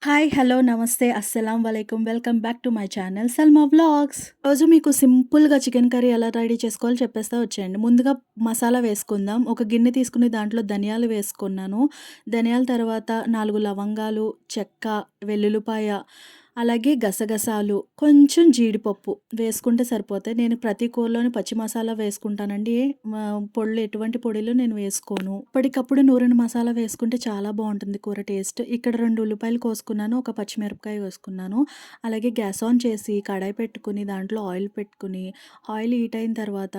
Hi! Hello! నమస్తే. అస్సలాం వలైకుం. Welcome back to my channel Salma vlogs. రోజు మీకు సింపుల్‌గా చికెన్ కర్రీ ఎలా రెడీ చేసుకోవాలో చెప్పేస్తా వచ్చేయండి. ముందుగా మసాలా వేసుకుందాం. ఒక గిన్నె తీసుకొని దాంట్లో ధనియాలు వేసుకున్నాను. ధనియాల తర్వాత 4 లవంగాలు, చెక్క, వెల్లుల్లిపాయ, అలాగే గసగసాలు, కొంచెం జీడిపప్పు వేసుకుంటే సరిపోతాయి. నేను ప్రతి కూరలోని పచ్చి మసాలా వేసుకుంటానండి. పొడులు ఎటువంటి పొడులు నేను వేసుకోను. అప్పటికప్పుడు నూరిన మసాలా వేసుకుంటే చాలా బావుంటుంది కూర టేస్ట్. ఇక్కడ 2 ఉల్లిపాయలు కోసుకున్నాను. ఒక పచ్చిమిరపకాయ వేసుకున్నాను. అలాగే గ్యాస్ ఆన్ చేసి కడాయి పెట్టుకొని దాంట్లో ఆయిల్ పెట్టుకొని, ఆయిల్ హీట్ అయిన తర్వాత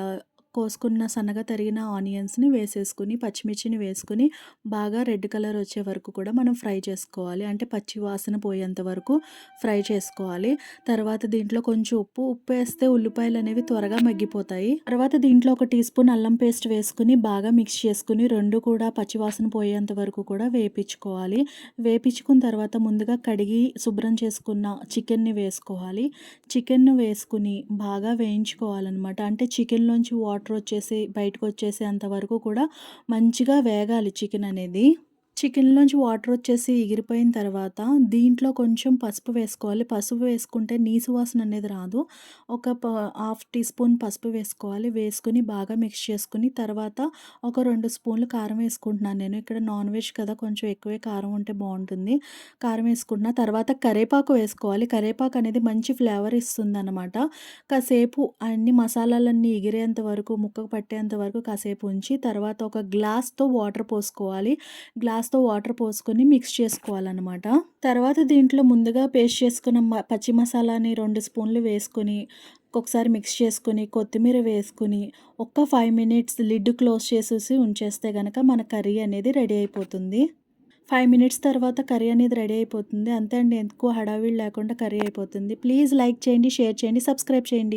కోసుకున్న సన్నగా తరిగిన ఆనియన్స్‌ని వేసేసుకొని, పచ్చిమిర్చిని వేసుకొని బాగా రెడ్ కలర్ వచ్చే వరకు కూడా మనం ఫ్రై చేసుకోవాలి. అంటే పచ్చి వాసన పోయేంత వరకు ఫ్రై చేసుకోవాలి. తర్వాత దీంట్లో కొంచెం ఉప్పేస్తే ఉల్లిపాయలనేవి త్వరగా మగ్గిపోతాయి. తర్వాత దీంట్లో ఒక టీ స్పూన్ అల్లం పేస్ట్ వేసుకొని బాగా మిక్స్ చేసుకొని 2 కూడా పచ్చివాసన పోయేంత వరకు కూడా వేపించుకోవాలి. వేపించుకున్న తర్వాత ముందుగా కడిగి శుభ్రం చేసుకున్న చికెన్‌ని వేసుకోవాలి. చికెన్‌ను వేసుకొని బాగా వేయించుకోవాలనమాట. అంటే చికెన్‌లోంచి వాటర్ వచ్చేసి బయటకొచ్చేసేంత వరకు కూడా మంచిగా వేగాలి చికెన్ అనేది. చికెన్‌లోంచి వాటర్ వచ్చేసి ఎగిరిపోయిన తర్వాత దీంట్లో కొంచెం పసుపు వేసుకోవాలి. పసుపు వేసుకుంటే నీసు వాసన అనేది రాదు. ఒక హాఫ్ టీ స్పూన్ పసుపు వేసుకోవాలి. వేసుకొని బాగా మిక్స్ చేసుకొని తర్వాత ఒక 2 స్పూన్లు కారం వేసుకుంటున్నాను నేను. ఇక్కడ నాన్ వెజ్ కదా! కొంచెం ఎక్కువే కారం ఉంటే బావుంటుంది. కారం వేసుకుంటున్నా. తర్వాత కరేపాకు వేసుకోవాలి. కరేపాకు అనేది మంచి ఫ్లేవర్ ఇస్తుందనమాట. కాసేపు అన్ని మసాలాలన్నీ ఎగిరేంత వరకు, ముక్కకు పట్టేంత వరకు కాసేపు ఉంచి తర్వాత ఒక గ్లాస్‌తో వాటర్ పోసుకోవాలి. గ్లాస్‌తో వాటర్ పోసుకొని మిక్స్ చేసుకోవాలనమాట. తర్వాత దీంట్లో ముందుగా పేస్ట్ చేసుకున్న పచ్చి మసాలాని 2 స్పూన్లు వేసుకొని, ఒకసారి మిక్స్ చేసుకొని, కొత్తిమీర వేసుకొని, ఒక్క 5 మినిట్స్ లిడ్ క్లోజ్ చేసేసి ఉంచేస్తే గనక మన కర్రీ అనేది రెడీ అయిపోతుంది. 5 మినిట్స్ తర్వాత కర్రీ అనేది రెడీ అయిపోతుంది. అంతే అండి. ఎక్కువ హడావిడి లేకుండా కర్రీ అయిపోతుంది. ప్లీజ్ లైక్ చేయండి, షేర్ చేయండి, సబ్స్క్రైబ్ చేయండి.